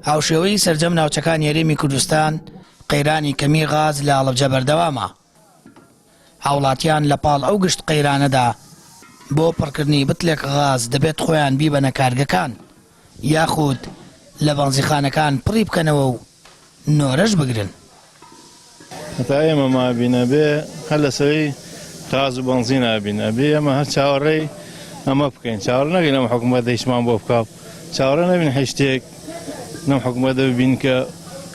هاوشێوەی سەرجەم ناوچەکان یاریمی کوردستان قەیرانی کەمی غاز لە ئاڵەبجە بەردەوامە. هاوڵاتیان لە پاڵ ئەو گشت قەیرانەدا بۆ پڕکردنی بتلێک غاز دەبێت خۆیان بیبەنە کارگەکان یاخود لە بەنزیخانەکان پڕی بکەنەوە و نۆرەش بگرن. هەتا ئێمە مابینە بێ هەر لەسەری غاز و بەنزین نابینە بێ ئەمە هەر چاوەڕێی ئەمە بکەین، چاوەڕ نەگەین ئەم حکوومەت دەیشمان بۆ بکاو، چاوەڕە نەبین هەشتێک نەم حکوومەت دەبین کە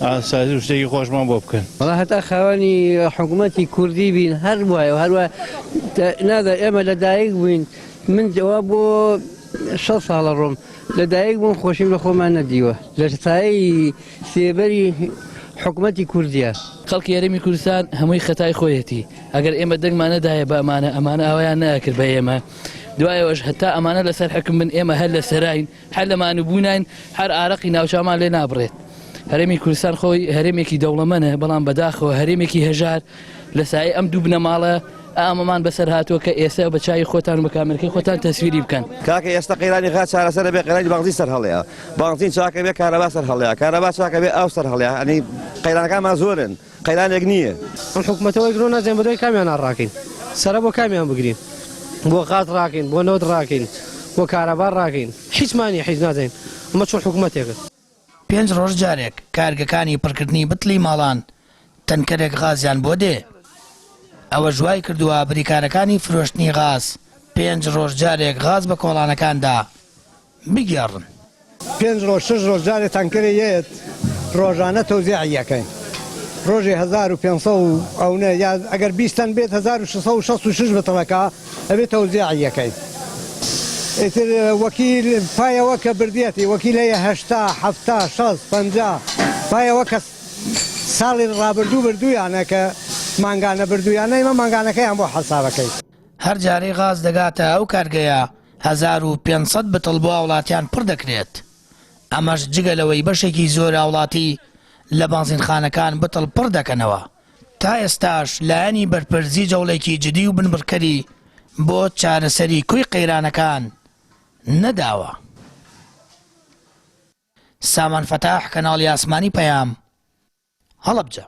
ئاساسی و شتێکی خۆشمان بۆ بکەن. وەڵا هەتا خاوەنی حکوومەتی کوردی بین هەر وایە و هەروە نادا ئێمە لەدایک بووین، من جواب بۆ 6 ساڵە ڕۆم لەدایک بووم خۆشیم لە خۆمان نەدیوە لە سایەی سێبەری حکوومەتی کوردیە. خەڵکی یاریمی کوردستان هەمووی خەتای خۆیەتی، ئەگەر ئێمە دەنگمانەدایە بە ئەمانە ئاوایان ناکرد بە ئێمە، دوایەوەش هەتا ئەمانە لەسەر حکم بن ئێمە هەر لە سەراین هەر لەمان بوونین هەر ئارەقی ناوچامان لێ نابڕێت. هەرێمی کوردستان خۆی هەرێمێکی دەوڵەمەنە، بەڵام بەداخەوە هەرێمێکی هەژار لە سایە ئەم دوو بنەماڵە ئامەمان بەسەر هاتووە کە ئێستا بە چای خۆتان و بە کامێرەکەی خۆتان تەسویری بکەن. کاکە ئێستا قەیرانی غاز چارەسەرە بێ، قەیرانی بەنزین سەر هەڵەیە، بەنزین چاکە بێ کارەبا سەر هەڵەیە، کارەبا چاکە بێ ئاو سەر هەڵەیە، ئەنی قەیرانەکانمان زۆرن، قەیرانێک نییە. ئەم حکوومەتەوەی گرۆ نازێن بە دوای کامیان ڕاکەین، سەرە بۆ کامیان بگرین، بۆ غاز ڕاکەین، بۆ نەوت ڕاکەین، بۆ کارەبا ڕاکەین، هیچمانی هیچ نازێن. ئەمە چۆن حکوومەتێکە. 5 ڕۆژ جارێک کارگەکانی پڕکردنی بتلی ماڵان تەنکەرێک غازیان بۆ دێ. ئەوە ژوای کردووە بریکارەکانی فرۆشتنی غاز 5 ڕۆژ جارێک غاز بە کۆڵانەکاندا بگێڕن. 5 ڕۆژ 6 ڕۆژ جارێک تەنکەرێت ڕۆژانە تەوزیعیەکەین، ڕۆژی 1500 ئەوە یا ئەگەر 20 بێت 1666 بەتەڵەکە ئەبێت تەوزیعیەکەی. ئیتر وەکیل پایەوە کە بردێتی وەکیلەیە 80 70 60 50 پایەوە کە ساڵی ڕابردوو بردوویانە کە مانگانە بردوویانە ئێمە مانگانەکەیان بۆ حەسابەکەی. هەر جارەی غاز دەگاتە ئەو کارگەیە 1500 بتڵ بۆ وڵاتیان پڕ دەکرێت. ئەمەش جگەلەوەی بەشێکی زۆر وڵاتی لە بەنزینخانەکان بتڵ پڕ دەکەنەوە. تا ئێستاش لایەنی بەرپرسی جەوڵێکی جدی و بنبڕکەری بۆ چارەسەری کوی قەیرانەکان نەداوە. سامان فەتاح، کەناڵی ئاسمانی پەیام، هەڵەبجە.